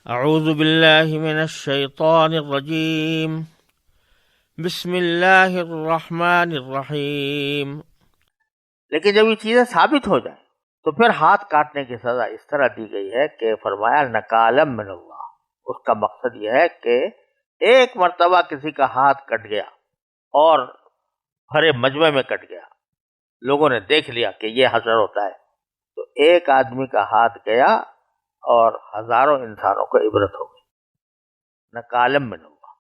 اعوذ باللہ من الشیطان الرجیم بسم اللہ الرحمن الرحیم۔ لیکن جب یہ چیزیں ثابت ہو جائیں تو پھر ہاتھ کاٹنے کی سزا اس طرح دی گئی ہے کہ فرمایا نکالم من اللہ۔ اس کا مقصد یہ ہے کہ ایک مرتبہ کسی کا ہاتھ کٹ گیا اور بھرے مجمع میں کٹ گیا، لوگوں نے دیکھ لیا کہ یہ حشر ہوتا ہے، تو ایک آدمی کا ہاتھ گیا اور ہزاروں انسانوں کو عبرت ہو گئی۔ نکالم من اللہ،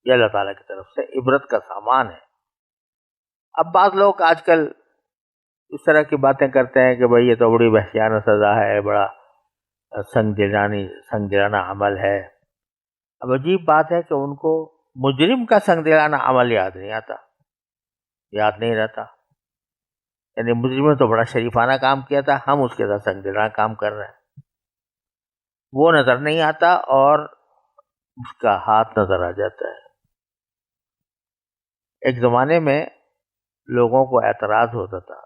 یہ اللہ تعالیٰ کی طرف سے عبرت کا سامان ہے۔ اب بعض لوگ آج کل اس طرح کی باتیں کرتے ہیں کہ بھئی یہ تو بڑی وحشیانہ سزا ہے، بڑا سنگ دلانہ عمل ہے۔ اب عجیب بات ہے کہ ان کو مجرم کا سنگ دلانہ عمل یاد نہیں رہتا۔ یعنی مجرم نے تو بڑا شریفانہ کام کیا تھا، ہم اس کے ساتھ سنگ دلانہ کام کر رہے ہیں، وہ نظر نہیں آتا اور اس کا ہاتھ نظر آ جاتا ہے۔ ایک زمانے میں لوگوں کو اعتراض ہوتا تھا،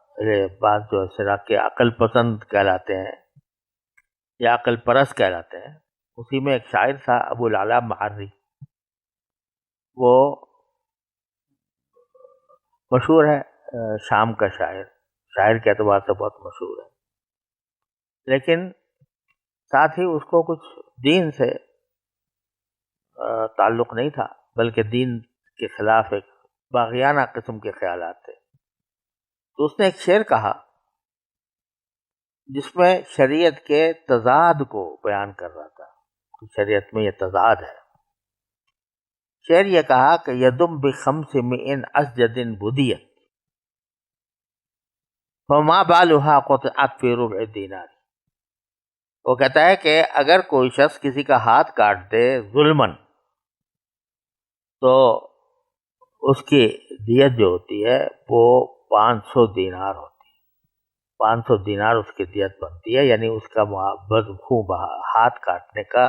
بعض جو اس طرح کے عقل پسند کہلاتے ہیں یا عقل پرست کہلاتے ہیں، اسی میں ایک شاعر تھا ابو العلا محری، وہ مشہور ہے، شام کا شاعر کے اعتبار سے بہت مشہور ہے، لیکن ساتھ ہی اس کو کچھ دین سے تعلق نہیں تھا، بلکہ دین کے خلاف ایک باغیانہ قسم کے خیالات تھے۔ تو اس نے ایک شعر کہا جس میں شریعت کے تضاد کو بیان کر رہا تھا کہ شریعت میں یہ تضاد ہے۔ شعر یہ کہا کہ یدم بخمس مئن اسجد بدیت فما بالها قطعت فی ربع دینار۔ وہ کہتا ہے کہ اگر کوئی شخص کسی کا ہاتھ کاٹ دے ظلمن تو اس کی دیت جو ہوتی ہے وہ 500 دینار ہوتی ہے، 500 دینار اس کی دیت بنتی ہے، یعنی اس کا خوب ہاتھ کاٹنے کا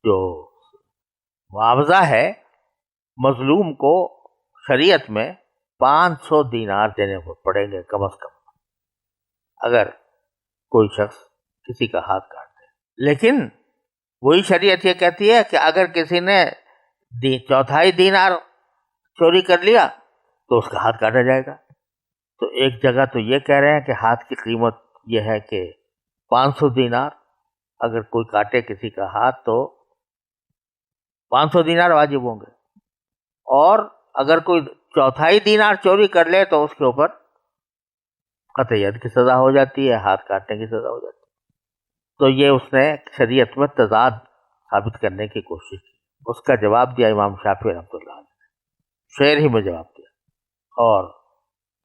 جو معاوضہ ہے مظلوم کو شریعت میں 500 دینار دینے پڑیں گے کم از کم اگر کوئی شخص کسی کا ہاتھ کاٹ دے۔ لیکن وہی شریعت یہ کہتی ہے کہ اگر کسی نے چوتھائی دینار چوری کر لیا تو اس کا ہاتھ کاٹا جائے گا۔ تو ایک جگہ تو یہ کہہ رہے ہیں کہ ہاتھ کی قیمت یہ ہے کہ 500 دینار، اگر کوئی کاٹے کسی کا ہاتھ تو 500 دینار واجب ہوں گے، اور اگر کوئی چوتھائی دینار چوری کر لے تو اس کے اوپر قطع ید کی سزا ہو جاتی ہے، ہاتھ کاٹنے کی سزا ہو جاتی ہے۔ تو یہ اس نے شریعت میں تضاد ثابت کرنے کی کوشش کی۔ اس کا جواب دیا امام شافعی رحمۃ اللہ علیہ نے، شعر ہی میں جواب دیا، اور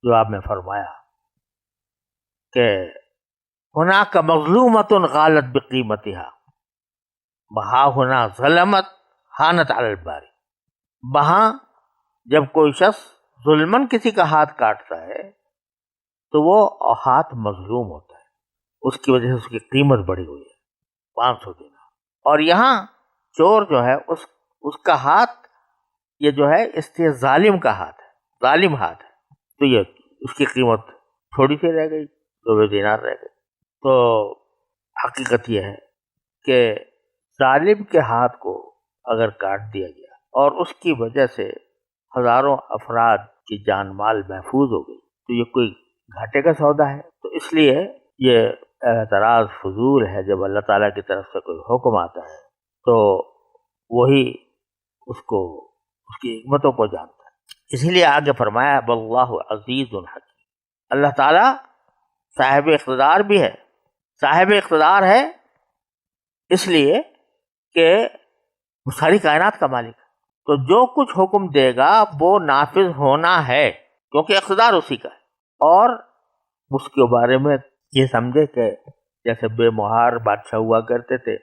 جواب میں فرمایا کہ ہناک مظلومۃ غالت بقیمتها وہاں ہنا ظلمت ہانت علی الباری۔ وہاں جب کوئی شخص ظلمن کسی کا ہاتھ کاٹتا ہے تو وہ ہاتھ مظلوم ہوتا ہے، اس کی وجہ سے اس کی قیمت بڑھی ہوئی ہے 500 دینار، اور یہاں چور جو ہے اس کا ہاتھ یہ جو ہے اس سے ظالم کا ہاتھ ہے، ظالم ہاتھ ہے، تو یہ اس کی قیمت تھوڑی سی رہ گئی، 2 دینار رہ گئی۔ تو حقیقت یہ ہے کہ ظالم کے ہاتھ کو اگر کاٹ دیا گیا اور اس کی وجہ سے ہزاروں افراد کی جان مال محفوظ ہو گئی تو یہ کوئی گھاٹے کا سودا ہے۔ تو اس لیے یہ اعتراض فضول ہے۔ جب اللہ تعالیٰ کی طرف سے کوئی حکم آتا ہے تو وہی اس کی حکمتوں کو جانتا ہے۔ اسی لیے آگے فرمایا واللہ عزیز حکیم، اللہ تعالیٰ صاحب اقتدار بھی ہے، صاحب اقتدار ہے اس لیے کہ وہ ساری کائنات کا مالک ہے، تو جو کچھ حکم دے گا وہ نافذ ہونا ہے کیونکہ اقتدار اسی کا ہے۔ اور اس کے بارے میں یہ سمجھے کہ جیسے بے مہار بادشاہ ہوا کرتے تھے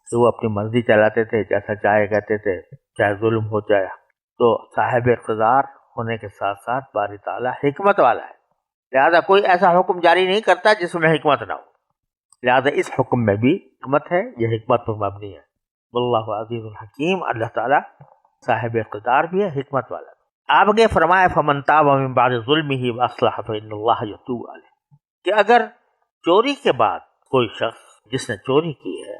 تو وہ اپنی مرضی چلاتے تھے، جیسا چاہے کہتے تھے، چاہے ظلم ہو جائے۔ تو صاحب اقتدار ہونے کے ساتھ ساتھ باری تعالیٰ حکمت والا ہے، لہذا کوئی ایسا حکم جاری نہیں کرتا جس میں حکمت نہ ہو، لہذا اس حکم میں بھی حکمت ہے، یہ حکمت پر مبنی ہے۔ واللہ عزیز الحکیم، اللہ تعالیٰ صاحب اقتدار بھی ہے، حکمت والا بھی۔ آگے فرمایا فمن تاب من بعد ظلمہ واصلح فإن اللہ یتوب علیہ، کہ اگر چوری کے بعد کوئی شخص جس نے چوری کی ہے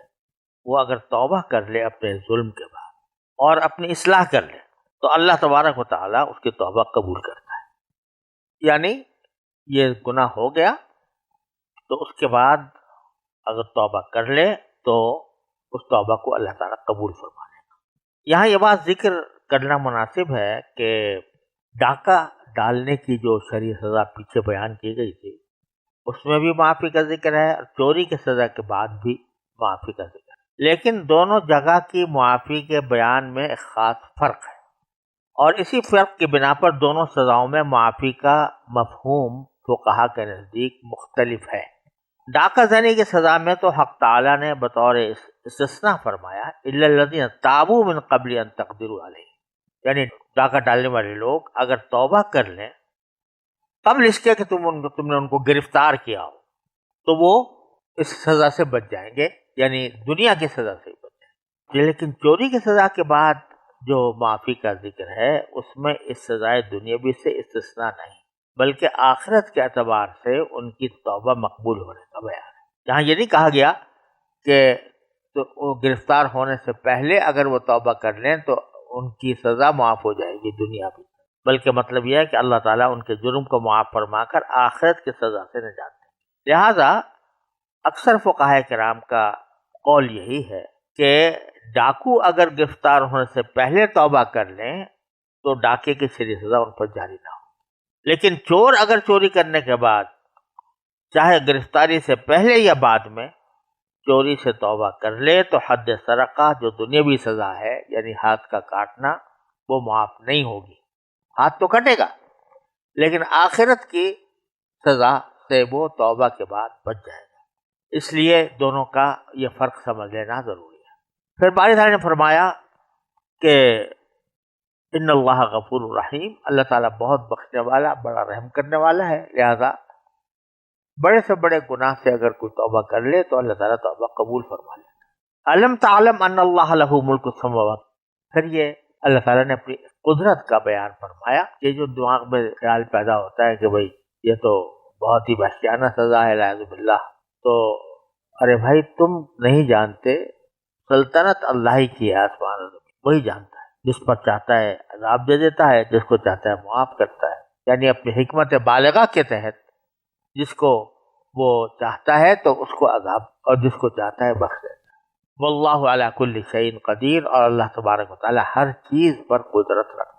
وہ اگر توبہ کر لے اپنے ظلم کے بعد اور اپنی اصلاح کر لے تو اللہ تبارک و تعالیٰ اس کی توبہ قبول کرتا ہے. یعنی یہ گناہ ہو گیا تو اس کے بعد اگر توبہ کر لے تو اس توبہ کو اللہ تعالیٰ قبول فرما لے گا. یہاں یہ بات ذکر کرنا مناسب ہے کہ ڈاکہ ڈالنے کی جو شرعی سزا پیچھے بیان کی گئی تھی اس میں بھی معافی کا ذکر ہے اور چوری کی سزا کے بعد بھی معافی کا ذکر ہے، لیکن دونوں جگہ کی معافی کے بیان میں ایک خاص فرق ہے، اور اسی فرق کی بنا پر دونوں سزاؤں میں معافی کا مفہوم فقہا کے نزدیک مختلف ہے. ڈاکہ زنی کی سزا میں تو حق تعالیٰ نے بطور استثناء فرمایا الا الذین تابوا من قبل ان تقدروا علیہ، یعنی ڈاکہ ڈالنے والے لوگ اگر توبہ کر لیں قبل اس کے کہ تم نے ان کو گرفتار کیا ہو تو وہ اس سزا سے بچ جائیں گے، یعنی دنیا کی سزا سے بچ جائیں گے. لیکن چوری کی سزا کے بعد جو معافی کا ذکر ہے اس میں اس سزائے دنیاوی سے استثناء نہیں بلکہ آخرت کے اعتبار سے ان کی توبہ مقبول ہونے کا بیان ہے. یہاں یہ نہیں کہا گیا کہ وہ گرفتار ہونے سے پہلے اگر وہ توبہ کر لیں تو ان کی سزا معاف ہو جائے گی دنیا بھی، بلکہ مطلب یہ ہے کہ اللہ تعالیٰ ان کے جرم کو معاف فرما کر آخرت کی سزا سے نجات دیں. لہذا اکثر فقہاء کرام کا قول یہی ہے کہ ڈاکو اگر گرفتار ہونے سے پہلے توبہ کر لیں تو ڈاکے کی شرعی سزا ان پر جاری نہ ہو، لیکن چور اگر چوری کرنے کے بعد چاہے گرفتاری سے پہلے یا بعد میں چوری سے توبہ کر لے تو حد سرقہ جو دنیاوی سزا ہے یعنی ہاتھ کا کاٹنا وہ معاف نہیں ہوگی. ہاتھ تو کٹے گا لیکن آخرت کی سزا سے وہ توبہ کے بعد بچ جائے گا. اس لیے دونوں کا یہ فرق سمجھ لینا ضروری ہے. پھر باری تعالیٰ نے فرمایا کہ ان اللہ غفور الرحیم، اللہ تعالیٰ بہت بخشنے والا بڑا رحم کرنے والا ہے، لہذا بڑے سے بڑے گناہ سے اگر کوئی توبہ کر لے تو اللہ تعالیٰ توبہ قبول فرما لے. علم تعلم ان اللہ لہ ملک السماوات، پھر یہ اللہ تعالیٰ نے اپنی قدرت کا بیان فرمایا. یہ جو دماغ میں خیال پیدا ہوتا ہے کہ بھئی یہ تو بہت ہی وحشیانہ سزا ہے اعوذ باللہ، تو ارے بھائی تم نہیں جانتے سلطنت اللہ ہی کی ہے آسمان و زمین، وہی جانتا ہے، جس پر چاہتا ہے عذاب دے دیتا ہے، جس کو چاہتا ہے معاف کرتا ہے، یعنی اپنی حکمت بالغہ کے تحت جس کو وہ چاہتا ہے تو اس کو عذاب اور جس کو چاہتا ہے بخش دیتا ہے. واللہ علی کل شیء قدیر، اور اللہ تبارک و تعالی ہر چیز پر قدرت رکھتا ہے.